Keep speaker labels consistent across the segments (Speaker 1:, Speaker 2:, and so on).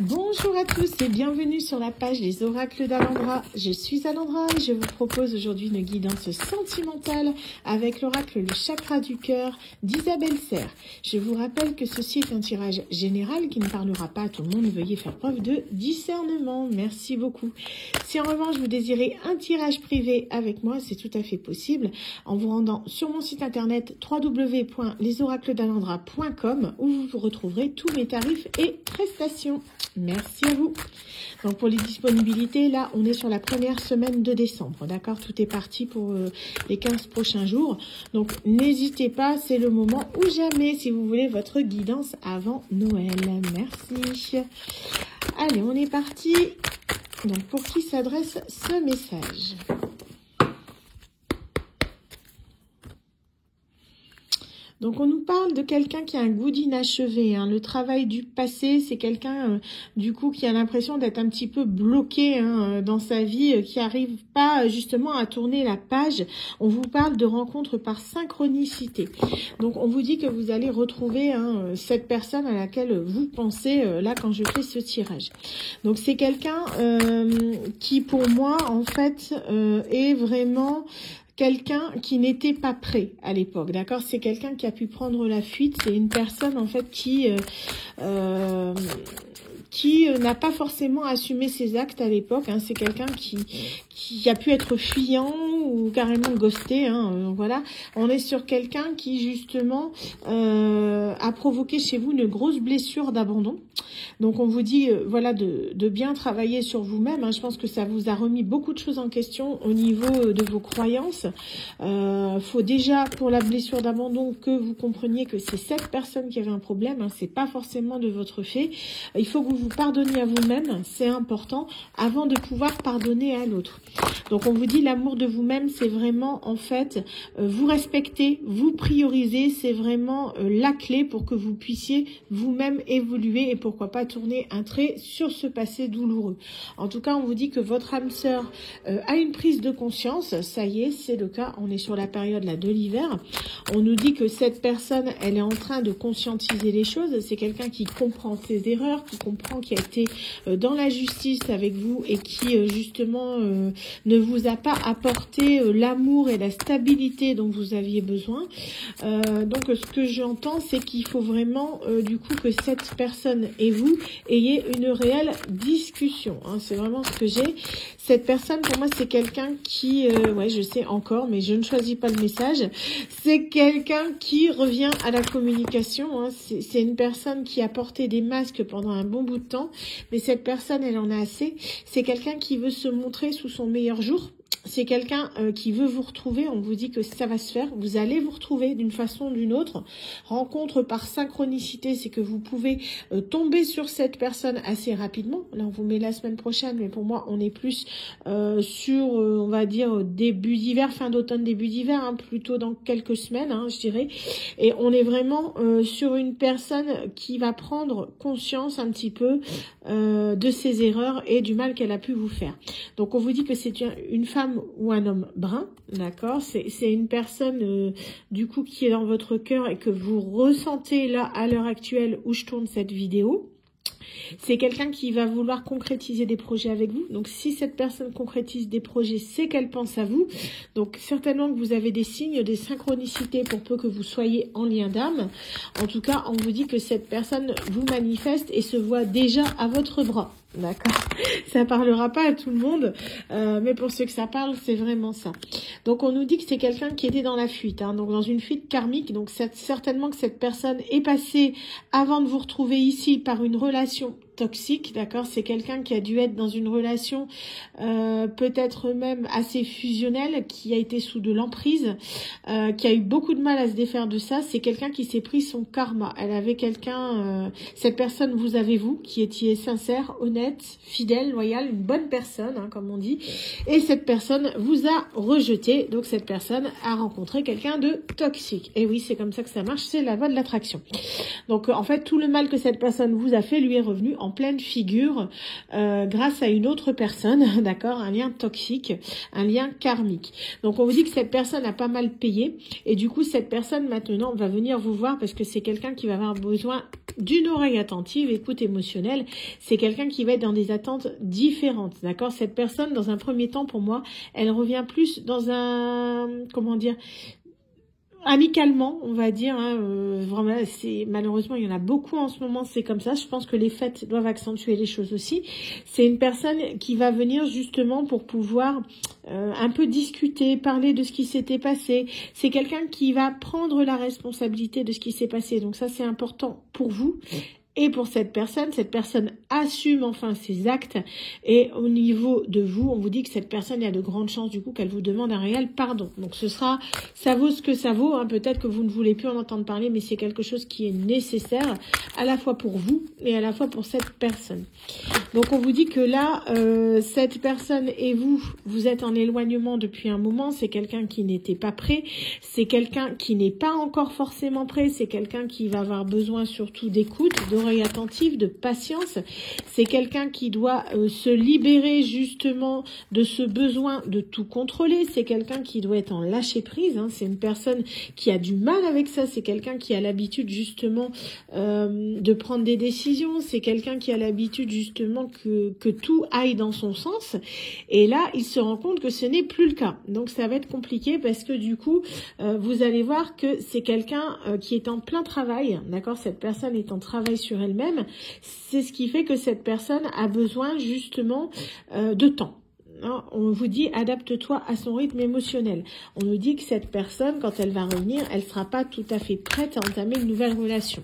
Speaker 1: Bonjour à tous et bienvenue sur la page des oracles d'Alandra. Je suis Alandra et je vous propose aujourd'hui une guidance sentimentale avec l'oracle Le Chakra du Cœur d'Isabelle Serre. Je vous rappelle que ceci est un tirage général qui ne parlera pas à tout le monde. Veuillez faire preuve de discernement. Merci beaucoup. Si en revanche vous désirez un tirage privé avec moi, c'est tout à fait possible en vous rendant sur mon site internet www.lesoracled'Alandra.com où vous retrouverez tous mes tarifs et prestations. Merci à vous. Donc pour les disponibilités, là, on est sur la première semaine de décembre, d'accord? Tout est parti pour les 15 prochains jours. Donc n'hésitez pas, c'est le moment ou jamais si vous voulez votre guidance avant Noël. Merci. Allez, on est parti. Donc pour qui s'adresse ce message ? Donc, on nous parle de quelqu'un qui a un goût d'inachevé. Le travail du passé, c'est quelqu'un, du coup, qui a l'impression d'être un petit peu bloqué dans sa vie, qui n'arrive pas justement à tourner la page. On vous parle de rencontres par synchronicité. Donc, on vous dit que vous allez retrouver cette personne à laquelle vous pensez, là, quand je fais ce tirage. Donc, c'est quelqu'un qui, pour moi, en fait, est vraiment... quelqu'un qui n'était pas prêt à l'époque, d'accord? C'est quelqu'un qui a pu prendre la fuite. C'est une personne, en fait, qui n'a pas forcément assumé ses actes à l'époque. C'est quelqu'un qui a pu être fuyant ou carrément ghosté. Voilà. On est sur quelqu'un qui, justement, a provoqué chez vous une grosse blessure d'abandon. Donc, on vous dit, voilà, de bien travailler sur vous-même. Je pense que ça vous a remis beaucoup de choses en question au niveau de vos croyances. Faut déjà, pour la blessure d'abandon, que vous compreniez que c'est cette personne qui avait un problème. C'est pas forcément de votre fait. Il faut que vous pardonniez à vous-même. C'est important avant de pouvoir pardonner à l'autre. Donc, on vous dit l'amour de vous-même, c'est vraiment, en fait, vous respecter, vous prioriser. C'est vraiment la clé pour que vous puissiez vous-même évoluer et pourquoi pas tourner un trait sur ce passé douloureux. En tout cas, on vous dit que votre âme sœur a une prise de conscience. Ça y est, c'est le cas. On est sur la période là de l'hiver. On nous dit que cette personne, elle est en train de conscientiser les choses. C'est quelqu'un qui comprend ses erreurs, qui comprend, qui a été dans la justice avec vous et qui justement ne vous a pas apporté l'amour et la stabilité dont vous aviez besoin. Donc ce que j'entends, c'est qu'il faut vraiment du coup que cette personne et vous ayez une réelle discussion. C'est vraiment ce que j'ai. Cette personne, pour moi, c'est quelqu'un qui, ouais, je sais encore, mais je ne choisis pas le message. C'est quelqu'un qui revient à la communication. C'est une personne qui a porté des masques pendant un bon bout de temps, mais cette personne, elle en a assez. C'est quelqu'un qui veut se montrer sous son meilleur jour. C'est quelqu'un qui veut vous retrouver. On vous dit que ça va se faire. Vous allez vous retrouver d'une façon ou d'une autre. Rencontre par synchronicité, c'est que vous pouvez tomber sur cette personne assez rapidement. Là, on vous met la semaine prochaine, mais pour moi, on est plus sur, on va dire, début d'hiver, fin d'automne, début d'hiver, plutôt dans quelques semaines, je dirais. Et on est vraiment sur une personne qui va prendre conscience un petit peu de ses erreurs et du mal qu'elle a pu vous faire. Donc, on vous dit que c'est une femme ou un homme brun, d'accord? C'est une personne du coup qui est dans votre cœur et que vous ressentez là à l'heure actuelle où je tourne cette vidéo. C'est quelqu'un qui va vouloir concrétiser des projets avec vous. Donc, si cette personne concrétise des projets, c'est qu'elle pense à vous. Donc, certainement que vous avez des signes, des synchronicités pour peu que vous soyez en lien d'âme. En tout cas, on vous dit que cette personne vous manifeste et se voit déjà à votre bras. D'accord? Ça parlera pas à tout le monde, mais pour ceux que ça parle, c'est vraiment ça. Donc, on nous dit que c'est quelqu'un qui était dans la fuite, donc dans une fuite karmique. Donc, certainement que cette personne est passée avant de vous retrouver ici par une relation toxique, d'accord? C'est quelqu'un qui a dû être dans une relation peut-être même assez fusionnelle, qui a été sous de l'emprise, qui a eu beaucoup de mal à se défaire de ça. C'est quelqu'un qui s'est pris son karma. Elle avait quelqu'un, cette personne, vous avez vous, qui étiez sincère, honnête, fidèle, loyal, une bonne personne, comme on dit. Et cette personne vous a rejeté. Donc cette personne a rencontré quelqu'un de toxique. Et oui, c'est comme ça que ça marche, c'est la loi de l'attraction. Donc en fait, tout le mal que cette personne vous a fait lui est revenu en pleine figure grâce à une autre personne, d'accord, un lien toxique, un lien karmique. Donc on vous dit que cette personne a pas mal payé et du coup cette personne maintenant va venir vous voir parce que c'est quelqu'un qui va avoir besoin d'une oreille attentive, écoute émotionnelle. C'est quelqu'un qui va être dans des attentes différentes, d'accord. Cette personne, dans un premier temps, pour moi, elle revient plus dans un, comment dire, amicalement, on va dire, hein, vraiment, c'est malheureusement il y en a beaucoup en ce moment, c'est comme ça. Je pense que les fêtes doivent accentuer les choses aussi. C'est une personne qui va venir justement pour pouvoir un peu discuter, parler de ce qui s'était passé. C'est quelqu'un qui va prendre la responsabilité de ce qui s'est passé. Donc ça, c'est important pour vous. Et pour cette personne assume enfin ses actes. Et au niveau de vous, on vous dit que cette personne, il y a de grandes chances du coup qu'elle vous demande un réel pardon. Donc ce sera, ça vaut ce que ça vaut. Hein. Peut-être que vous ne voulez plus en entendre parler, mais c'est quelque chose qui est nécessaire à la fois pour vous et à la fois pour cette personne. Donc on vous dit que là, cette personne et vous, vous êtes en éloignement depuis un moment. C'est quelqu'un qui n'était pas prêt. C'est quelqu'un qui n'est pas encore forcément prêt. C'est quelqu'un qui va avoir besoin surtout d'écoute, d'oreille attentive, de patience. C'est quelqu'un qui doit se libérer justement de ce besoin de tout contrôler. C'est quelqu'un qui doit être en lâcher prise. Hein. C'est une personne qui a du mal avec ça. C'est quelqu'un qui a l'habitude justement de prendre des décisions. C'est quelqu'un qui a l'habitude justement que tout aille dans son sens. Et là, il se rend compte que ce n'est plus le cas. Donc ça va être compliqué parce que du coup, vous allez voir que c'est quelqu'un qui est en plein travail. D'accord, cette personne est en travail sur elle-même. C'est ce qui fait que cette personne a besoin justement de temps. On vous dit adapte-toi à son rythme émotionnel. On nous dit que cette personne, quand elle va revenir, elle sera pas tout à fait prête à entamer une nouvelle relation.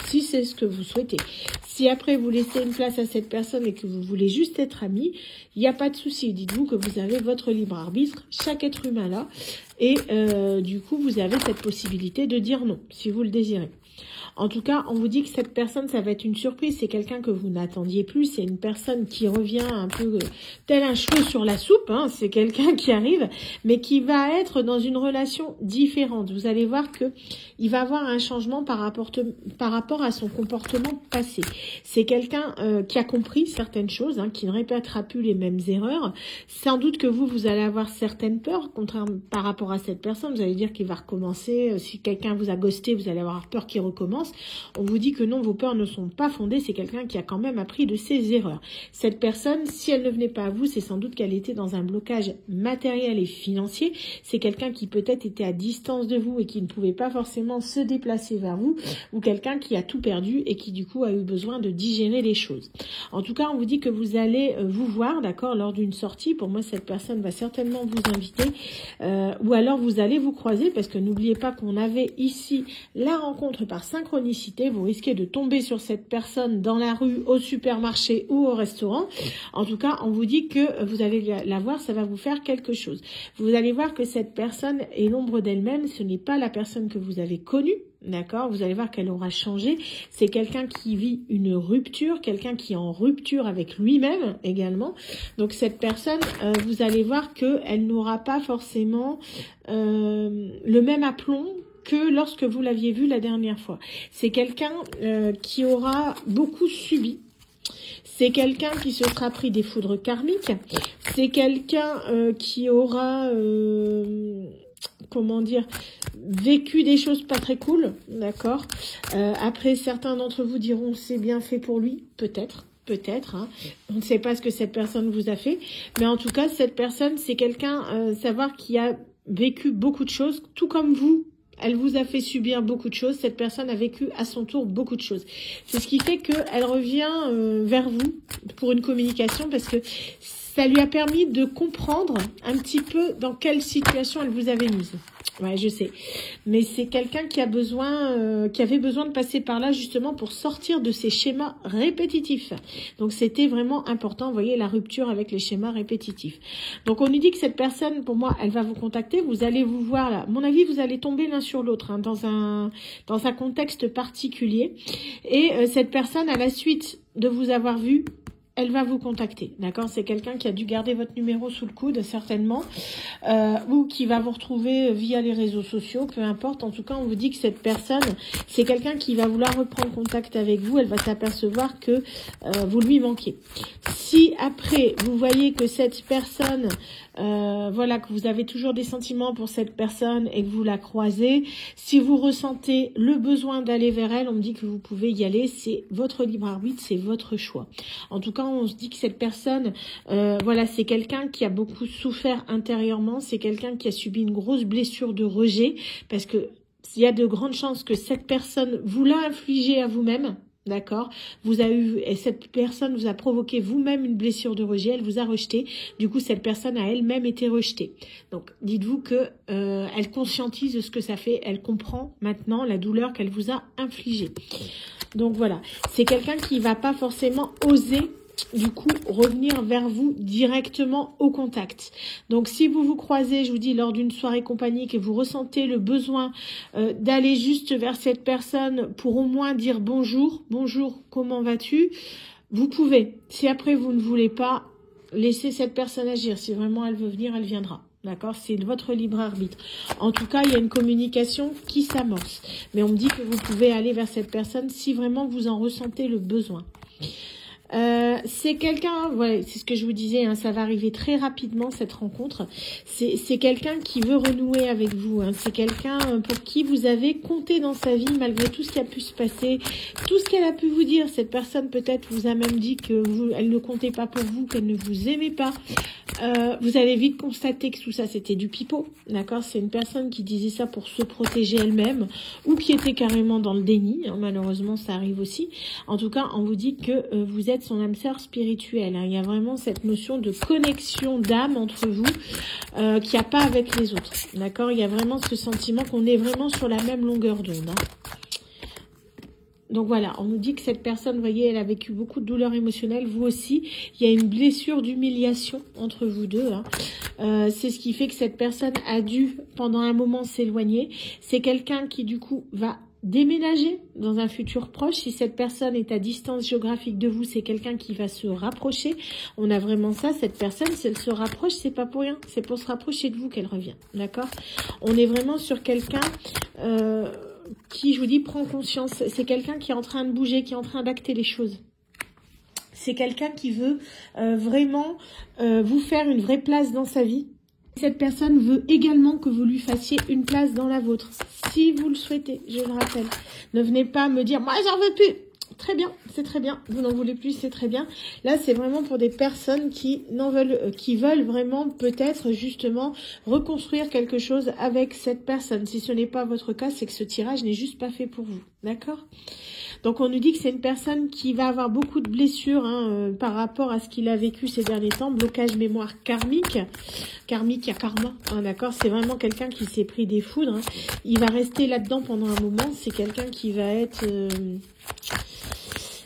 Speaker 1: Si c'est ce que vous souhaitez. Si après vous laissez une place à cette personne et que vous voulez juste être amis, il n'y a pas de souci. Dites-vous que vous avez votre libre arbitre, chaque être humain là, et du coup vous avez cette possibilité de dire non, si vous le désirez. En tout cas, on vous dit que cette personne, ça va être une surprise. C'est quelqu'un que vous n'attendiez plus. C'est une personne qui revient un peu tel un cheveu sur la soupe. Hein. C'est quelqu'un qui arrive, mais qui va être dans une relation différente. Vous allez voir que il va avoir un changement par rapport à son comportement passé. C'est quelqu'un qui a compris certaines choses, hein, qui ne répétera plus les mêmes erreurs. Sans doute que vous allez avoir certaines peurs par rapport à cette personne. Vous allez dire qu'il va recommencer. Si quelqu'un vous a ghosté, vous allez avoir peur qu'il recommence. On vous dit que non, vos peurs ne sont pas fondées. C'est quelqu'un qui a quand même appris de ses erreurs. Cette personne, si elle ne venait pas à vous, c'est sans doute qu'elle était dans un blocage matériel et financier. C'est quelqu'un qui peut-être était à distance de vous et qui ne pouvait pas forcément se déplacer vers vous, ou quelqu'un qui a tout perdu et qui du coup a eu besoin de digérer les choses. En tout cas, on vous dit que vous allez vous voir, d'accord, lors d'une sortie. Pour moi, cette personne va certainement vous inviter, ou alors vous allez vous croiser, parce que n'oubliez pas qu'on avait ici la rencontre par synchronicité. Vous risquez de tomber sur cette personne dans la rue, au supermarché ou au restaurant. En tout cas, on vous dit que vous allez la voir, ça va vous faire quelque chose. Vous allez voir que cette personne est l'ombre d'elle-même, ce n'est pas la personne que vous avez connue. D'accord, vous allez voir qu'elle aura changé. C'est quelqu'un qui vit une rupture, quelqu'un qui est en rupture avec lui-même également. Donc cette personne, vous allez voir qu'elle n'aura pas forcément le même aplomb que lorsque vous l'aviez vu la dernière fois. C'est quelqu'un qui aura beaucoup subi. C'est quelqu'un qui se sera pris des foudres karmiques. C'est quelqu'un qui aura... comment dire, vécu des choses pas très cool, d'accord. Après, certains d'entre vous diront c'est bien fait pour lui, peut-être, hein. On ne sait pas ce que cette personne vous a fait, mais en tout cas, cette personne, c'est quelqu'un, savoir qui a vécu beaucoup de choses, tout comme vous. Elle vous a fait subir beaucoup de choses. Cette personne a vécu à son tour beaucoup de choses. C'est ce qui fait qu'elle revient vers vous pour une communication, parce que ça lui a permis de comprendre un petit peu dans quelle situation elle vous avait mise. Ouais, je sais. Mais c'est quelqu'un qui a besoin, qui avait besoin de passer par là justement pour sortir de ces schémas répétitifs. Donc c'était vraiment important. Vous voyez la rupture avec les schémas répétitifs. Donc on nous dit que cette personne, pour moi, elle va vous contacter. Vous allez vous voir là. À mon avis, vous allez tomber l'un sur l'autre, hein, dans un contexte particulier. Et cette personne, à la suite de vous avoir vu, elle va vous contacter, d'accord? C'est quelqu'un qui a dû garder votre numéro sous le coude, certainement, ou qui va vous retrouver via les réseaux sociaux, peu importe. En tout cas, on vous dit que cette personne, c'est quelqu'un qui va vouloir reprendre contact avec vous. Elle va s'apercevoir que vous lui manquez. Si après, vous voyez que cette personne, voilà, que vous avez toujours des sentiments pour cette personne et que vous la croisez, si vous ressentez le besoin d'aller vers elle, on me dit que vous pouvez y aller. C'est votre libre arbitre, c'est votre choix. En tout cas, on se dit que cette personne, voilà, c'est quelqu'un qui a beaucoup souffert intérieurement, c'est quelqu'un qui a subi une grosse blessure de rejet, parce que il y a de grandes chances que cette personne vous l'a infligé à vous-même, d'accord? Et cette personne vous a provoqué vous-même une blessure de rejet, elle vous a rejeté, du coup cette personne a elle-même été rejetée. Donc dites-vous que elle conscientise ce que ça fait, elle comprend maintenant la douleur qu'elle vous a infligée. Donc voilà, c'est quelqu'un qui va pas forcément oser du coup revenir vers vous directement au contact. Donc si vous vous croisez, je vous dis, lors d'une soirée compagnie, que vous ressentez le besoin d'aller juste vers cette personne pour au moins dire bonjour, comment vas-tu, vous pouvez. Si après vous ne voulez pas, laissez cette personne agir. Si vraiment elle veut venir, elle viendra. D'accord, c'est votre libre arbitre. En tout cas, il y a une communication qui s'amorce. Mais on me dit que vous pouvez aller vers cette personne si vraiment vous en ressentez le besoin. C'est quelqu'un, voilà, c'est ce que je vous disais, hein, ça va arriver très rapidement cette rencontre. C'est quelqu'un qui veut renouer avec vous. Hein, c'est quelqu'un pour qui vous avez compté dans sa vie malgré tout ce qui a pu se passer, tout ce qu'elle a pu vous dire. Cette personne peut-être vous a même dit que elle ne comptait pas pour vous, qu'elle ne vous aimait pas. Vous avez vite constaté que tout ça c'était du pipeau, d'accord? C'est une personne qui disait ça pour se protéger elle-même ou qui était carrément dans le déni, hein, malheureusement ça arrive aussi. En tout cas, on vous dit que vous êtes son âme sœur spirituelle, hein. Il y a vraiment cette notion de connexion d'âme entre vous qu'il n'y a pas avec les autres, d'accord? Il y a vraiment ce sentiment qu'on est vraiment sur la même longueur d'onde, hein. Donc voilà, on nous dit que cette personne, vous voyez, elle a vécu beaucoup de douleurs émotionnelles, vous aussi. Il y a une blessure d'humiliation entre vous deux, hein. C'est ce qui fait que cette personne a dû, pendant un moment, s'éloigner. C'est quelqu'un qui, du coup, va déménager dans un futur proche. Si cette personne est à distance géographique de vous, c'est quelqu'un qui va se rapprocher. On a vraiment ça, cette personne, si elle se rapproche, c'est pas pour rien. C'est pour se rapprocher de vous qu'elle revient, d'accord? On est vraiment sur quelqu'un... qui, je vous dis, prend conscience. C'est quelqu'un qui est en train de bouger, qui est en train d'acter les choses. C'est quelqu'un qui veut vraiment vous faire une vraie place dans sa vie. Cette personne veut également que vous lui fassiez une place dans la vôtre. Si vous le souhaitez, je le rappelle. Ne venez pas me dire, moi j'en veux plus. Très bien, c'est très bien. Vous n'en voulez plus, c'est très bien. Là, c'est vraiment pour des personnes qui veulent vraiment peut-être justement reconstruire quelque chose avec cette personne. Si ce n'est pas votre cas, c'est que ce tirage n'est juste pas fait pour vous. D'accord ? Donc, on nous dit que c'est une personne qui va avoir beaucoup de blessures par rapport à ce qu'il a vécu ces derniers temps. Blocage mémoire karmique. Karmique, il y a karma. Hein, d'accord ? C'est vraiment quelqu'un qui s'est pris des foudres. Hein. Il va rester là-dedans pendant un moment. C'est quelqu'un qui va être...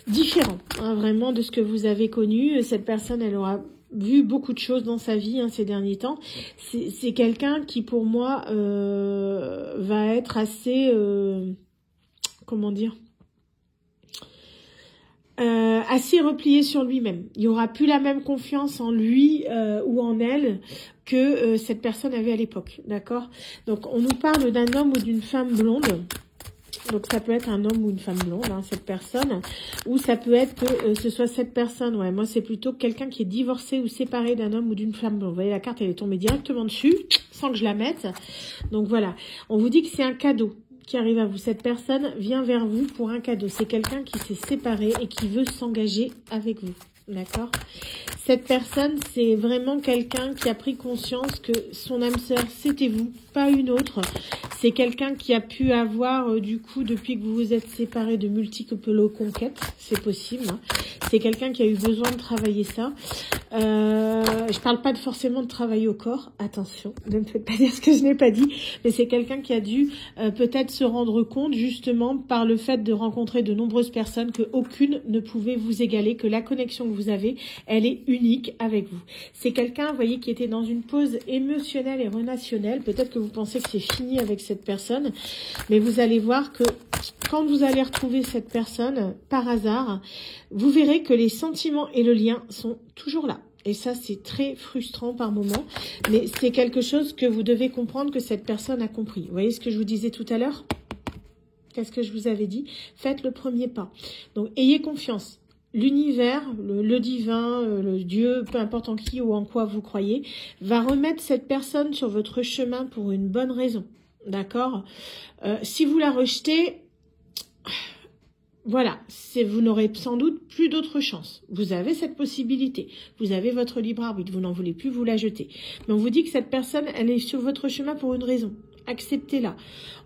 Speaker 1: différent, hein, vraiment, de ce que vous avez connu. Cette personne, elle aura vu beaucoup de choses dans sa vie ces derniers temps. C'est quelqu'un qui, pour moi, va être assez... comment dire, assez replié sur lui-même. Il n'y aura plus la même confiance en lui ou en elle que cette personne avait à l'époque, d'accord? Donc, on nous parle d'un homme ou d'une femme blonde. Donc, ça peut être un homme ou une femme blonde, hein, cette personne. Ou ça peut être que ce soit cette personne. Ouais, moi, c'est plutôt quelqu'un qui est divorcé ou séparé d'un homme ou d'une femme blonde. Vous voyez, la carte, elle est tombée directement dessus, sans que je la mette. Donc, voilà. On vous dit que c'est un cadeau qui arrive à vous. Cette personne vient vers vous pour un cadeau. C'est quelqu'un qui s'est séparé et qui veut s'engager avec vous. D'accord? Cette personne, c'est vraiment quelqu'un qui a pris conscience que son âme sœur, c'était vous, pas une autre. C'est quelqu'un qui a pu avoir, du coup, depuis que vous vous êtes séparés, de multiples conquêtes. C'est possible. Hein. C'est quelqu'un qui a eu besoin de travailler ça. Je parle pas forcément de travailler au corps. Attention, ne me faites pas dire ce que je n'ai pas dit. Mais c'est quelqu'un qui a dû peut-être se rendre compte, justement, par le fait de rencontrer de nombreuses personnes, que aucune ne pouvait vous égaler, que la connexion que vous avez, elle est unique avec vous. C'est quelqu'un, vous voyez, qui était dans une pause émotionnelle et relationnelle. Peut-être que vous pensez que c'est fini avec cette personne, mais vous allez voir que quand vous allez retrouver cette personne, par hasard, vous verrez que les sentiments et le lien sont toujours là. Et ça, c'est très frustrant par moment, mais c'est quelque chose que vous devez comprendre que cette personne a compris. Vous voyez ce que je vous disais tout à l'heure? Qu'est-ce que je vous avais dit? Faites le premier pas. Donc, ayez confiance. L'univers, le divin, le Dieu, peu importe en qui ou en quoi vous croyez, va remettre cette personne sur votre chemin pour une bonne raison. D'accord? Si vous la rejetez, voilà, vous n'aurez sans doute plus d'autre chance. Vous avez cette possibilité. Vous avez votre libre arbitre. Vous n'en voulez plus, vous la jetez. Mais on vous dit que cette personne, elle est sur votre chemin pour une raison. Acceptez-la.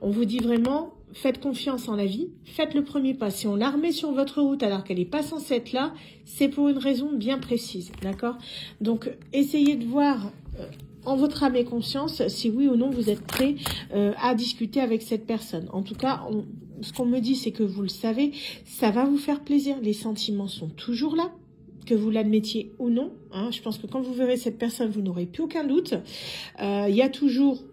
Speaker 1: On vous dit vraiment, faites confiance en la vie. Faites le premier pas. Si on la remet sur votre route alors qu'elle n'est pas censée être là, c'est pour une raison bien précise. D'accord? Donc, essayez de voir en votre âme et conscience si oui ou non vous êtes prêt à discuter avec cette personne. En tout cas, ce qu'on me dit, c'est que vous le savez, ça va vous faire plaisir. Les sentiments sont toujours là, que vous l'admettiez ou non. Hein. Je pense que quand vous verrez cette personne, vous n'aurez plus aucun doute. Il y a toujours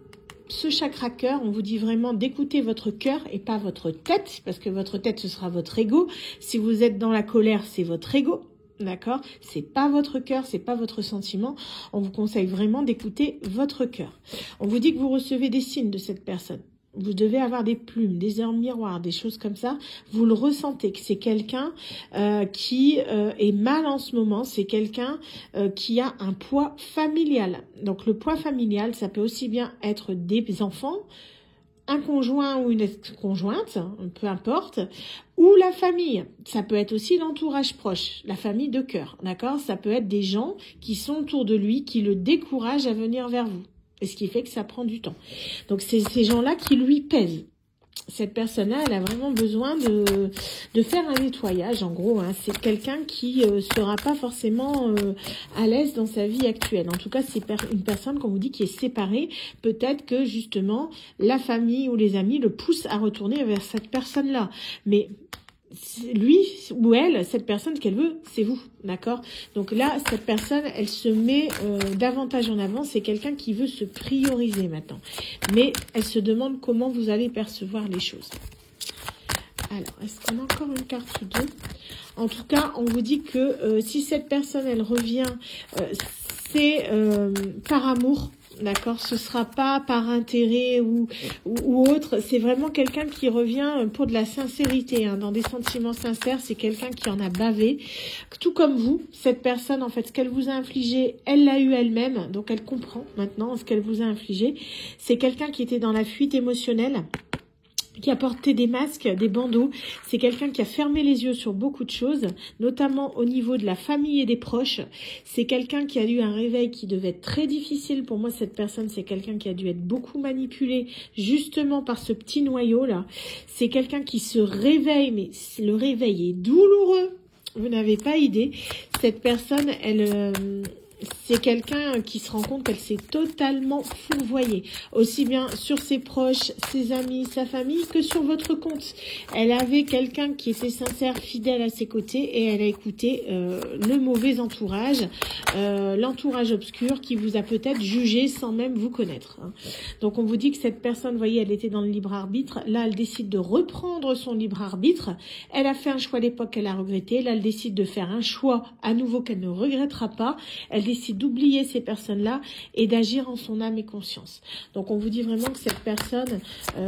Speaker 1: ce chakra cœur. On vous dit vraiment d'écouter votre cœur et pas votre tête, parce que votre tête, ce sera votre ego. Si vous êtes dans la colère, c'est votre ego. D'accord? C'est pas votre cœur, c'est pas votre sentiment. On vous conseille vraiment d'écouter votre cœur. On vous dit que vous recevez des signes de cette personne. Vous devez avoir des plumes, des heures miroirs, des choses comme ça. Vous le ressentez que c'est quelqu'un qui est mal en ce moment. C'est quelqu'un qui a un poids familial. Donc le poids familial, ça peut aussi bien être des enfants, un conjoint ou une ex-conjointe, peu importe, ou la famille. Ça peut être aussi l'entourage proche, la famille de cœur, d'accord? Ça peut être des gens qui sont autour de lui, qui le découragent à venir vers vous. Et ce qui fait que ça prend du temps. Donc, c'est ces gens-là qui lui pèsent. Cette personne-là, elle a vraiment besoin de faire un nettoyage, en gros. Hein. C'est quelqu'un qui sera pas forcément à l'aise dans sa vie actuelle. En tout cas, c'est une personne, qu'on vous dit, qui est séparée. Peut-être que, justement, la famille ou les amis le poussent à retourner vers cette personne-là. Mais lui ou elle, cette personne, ce qu'elle veut, c'est vous, d'accord? Donc là, cette personne, elle se met davantage en avant. C'est quelqu'un qui veut se prioriser maintenant. Mais elle se demande comment vous allez percevoir les choses. Alors, est-ce qu'on a encore une carte ou deux? En tout cas, on vous dit que si cette personne, elle revient, c'est par amour. D'accord, ce sera pas par intérêt ou autre. C'est vraiment quelqu'un qui revient pour de la sincérité, hein, dans des sentiments sincères. C'est quelqu'un qui en a bavé, tout comme vous. Cette personne, en fait, ce qu'elle vous a infligé, elle l'a eu elle-même, donc elle comprend maintenant ce qu'elle vous a infligé. C'est quelqu'un qui était dans la fuite émotionnelle, qui a porté des masques, des bandeaux. C'est quelqu'un qui a fermé les yeux sur beaucoup de choses, notamment au niveau de la famille et des proches. C'est quelqu'un qui a eu un réveil qui devait être très difficile. Pour moi, cette personne, c'est quelqu'un qui a dû être beaucoup manipulé, justement par ce petit noyau-là. C'est quelqu'un qui se réveille, mais le réveil est douloureux. Vous n'avez pas idée. Cette personne, c'est quelqu'un qui se rend compte qu'elle s'est totalement fourvoyée, aussi bien sur ses proches, ses amis, sa famille, que sur votre compte. Elle avait quelqu'un qui était sincère, fidèle à ses côtés, et elle a écouté le mauvais entourage, l'entourage obscur qui vous a peut-être jugé sans même vous connaître. Hein. Donc on vous dit que cette personne, vous voyez, elle était dans le libre arbitre. Là, elle décide de reprendre son libre arbitre. Elle a fait un choix à l'époque qu'elle a regretté. Là, elle décide de faire un choix à nouveau qu'elle ne regrettera pas. Elle décide d'oublier ces personnes-là et d'agir en son âme et conscience. Donc on vous dit vraiment que cette personne,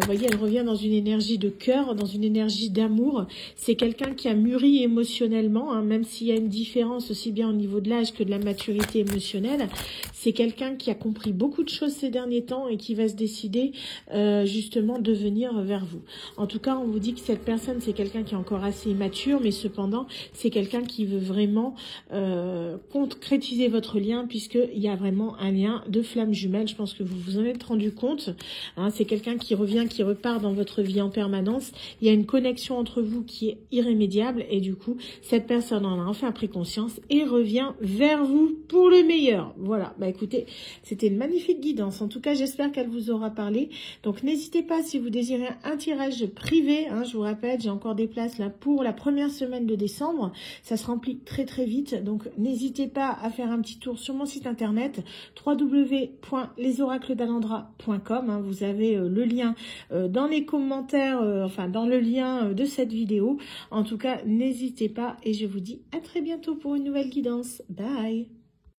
Speaker 1: voyez, elle revient dans une énergie de cœur, dans une énergie d'amour. C'est quelqu'un qui a mûri émotionnellement, hein, même s'il y a une différence aussi bien au niveau de l'âge que de la maturité émotionnelle. C'est quelqu'un qui a compris beaucoup de choses ces derniers temps et qui va se décider justement de venir vers vous. En tout cas, on vous dit que cette personne, c'est quelqu'un qui est encore assez immature, mais cependant, c'est quelqu'un qui veut vraiment concrétiser votre lien, puisqu'il y a vraiment un lien de flamme jumelle. Je pense que vous vous en êtes rendu compte. Hein, c'est quelqu'un qui revient, qui repart dans votre vie en permanence. Il y a une connexion entre vous qui est irrémédiable et du coup, cette personne en a enfin pris conscience et revient vers vous pour le meilleur. Voilà. Bah, écoutez, c'était une magnifique guidance. En tout cas, j'espère qu'elle vous aura parlé. Donc, n'hésitez pas si vous désirez un tirage privé. Hein, je vous rappelle, j'ai encore des places là pour la première semaine de décembre. Ça se remplit très très vite. Donc, n'hésitez pas à faire un petit tour sur mon site internet www.lesoracledalandra.com. Hein, vous avez le lien dans les commentaires, enfin dans le lien de cette vidéo. En tout cas, n'hésitez pas et je vous dis à très bientôt pour une nouvelle guidance. Bye!